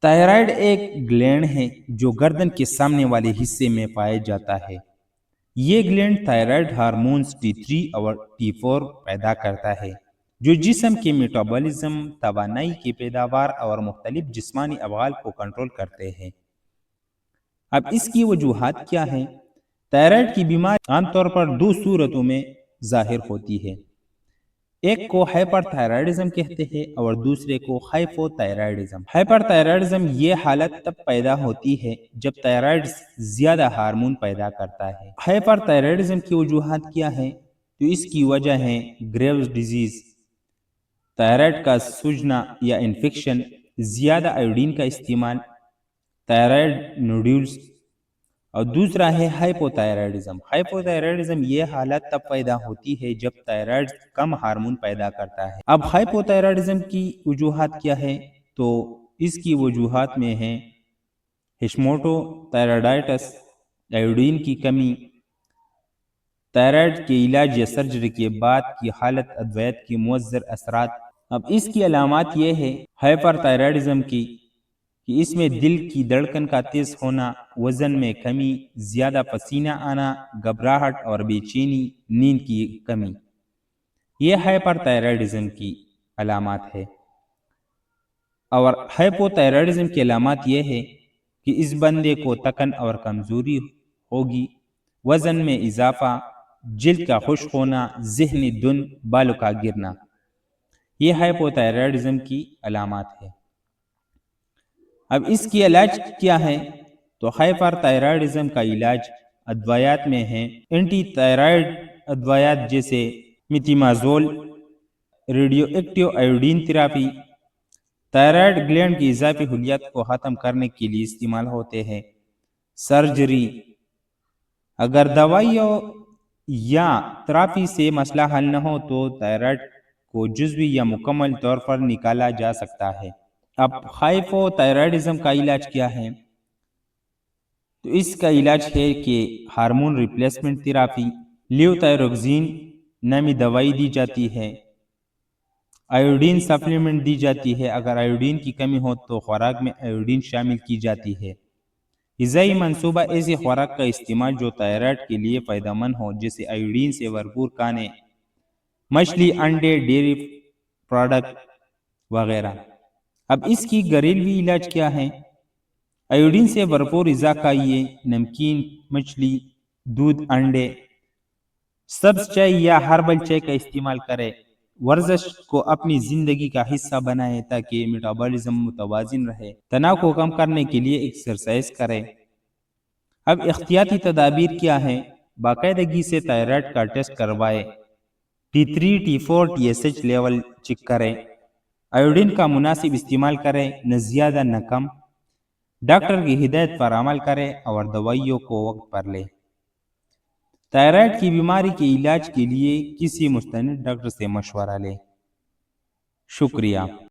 Thyroid एक gland है जो गर्दन के सामने वाले हिस्से में पाया जाता है। ये ग्लैंड थायराइड हार्मोन्स T3 और T4 पैदा करता है, जो जिस्म के मेटाबॉलिज्म, तवानाई की पैदावार और मुख्तलिफ जिस्मानी अवाल को कंट्रोल करते हैं। अब इसकी वजूहात क्या हैं? थायराइड की बीमारी आमतौर पर दो सूरतों में जाहिर होती है। एक को हाइपरथायराइडिज्म कहते हैं और दूसरे को हाइपोथायराइडिज्म। हाइपरथायराइडिज्म ये हालत तब पैदा होती है जब थायराइड ज्यादा हार्मोन पैदा करता है। हाइपरथायराइडिज्म की वजूहात क्या है? तो इसकी वजह है ग्रेव्स डिजीज, थायराइड का सूजना या इन्फेक्शन, ज्यादा आयोडीन का इस्तेमाल, थायराइड नोड्यूल्स। और दूसरा है हाइपोथायराइडिज्म। हाइपोथायराइडिज्म ये हालत तब पैदा होती है जब थायराइड कम हार्मोन पैदा करता है। अब हाइपोथायराइडिज्म की वजूहात क्या है? तो इसकी वजूहात में है हिशमोटो थायराइडाइटिस, आयोडीन की कमी, थायराइड के इलाज या सर्जरी के बाद की हालत, अद्वैत की मुअज्जर असरात। अब इसकी अलामत यह है हाइपरथायराइडिज्म की कि इसमें दिल की धड़कन का तेज होना, वजन में कमी, ज्यादा पसीना आना, घबराहट और बेचैनी, नींद की कमी, ये हाइपरथायराइडिज्म की अलामत है। और हाइपोथायराइडिज्म की अलामत यह है कि इस बंदे को थकन और कमजोरी होगी, वजन में इजाफा, जिल्द का खुश्क होना, ज़हनी धुन, बालों का गिरना, ये हाइपोथायराइडिज्म की अलामत है। अब इसकी इलाज क्या है? तो हाइपरथायराइडिज्म का इलाज अद्वयात में है एंटी थायराइड अद्वयात जैसे methimazole, radioactive iodine therapy, thyroid gland की इजाफी हुलियात को ख़त्म करने के लिए इस्तेमाल होते हैं। सर्जरी, अगर दवाइयों या थेरेपी से मसला हल न हो तो थायराइड को जुज़वी या मुकम्मल तौर पर निकाला जा सकता है। अब हाइपोथायराइडिज्म का इलाज क्या है? तो इसका इलाज है कि हार्मोन रिप्लेसमेंट थेरेपी, लेवोथायरोक्सिन नामी दवाई दी जाती है, आयोडीन सप्लीमेंट दी जाती है। अगर आयोडीन की कमी हो तो खुराक में आयोडीन शामिल की जाती है। ग़िज़ाई मंसूबा ऐसे खुराक का इस्तेमाल जो थायराइड के लिए फ़ायदेमंद हो, जैसे आयोडीन से भरपूर खाने, मछली, अंडे, डेयरी प्रोडक्ट वगैरह। अब इसकी घरेलू इलाज क्या है? आयोडीन से भरपूर ग़िज़ा खाइए, नमकीन, मछली, दूध, अंडे, सब्ज़ चाय या हर्बल चाय का इस्तेमाल करें। वर्जिश को अपनी ज़िंदगी का हिस्सा बनाएं ताकि मेटाबॉलिज्म मुतवाज़िन रहे। तनाव को कम करने के लिए एक्सरसाइज करें। अब एहतियाती तदाबीर क्या है? बाकायदगी से थायराइड का टेस्ट करवाएं, T3, T4, TSH level check करें, आयोडीन का मुनासिब इस्तेमाल करें, न ज़्यादा न कम, डॉक्टर की हिदायत पर अमल करें और दवाइयों को वक्त पर लें। थायराइड की बीमारी के इलाज के लिए किसी मुस्तनिद डॉक्टर से मशवरा लें। शुक्रिया।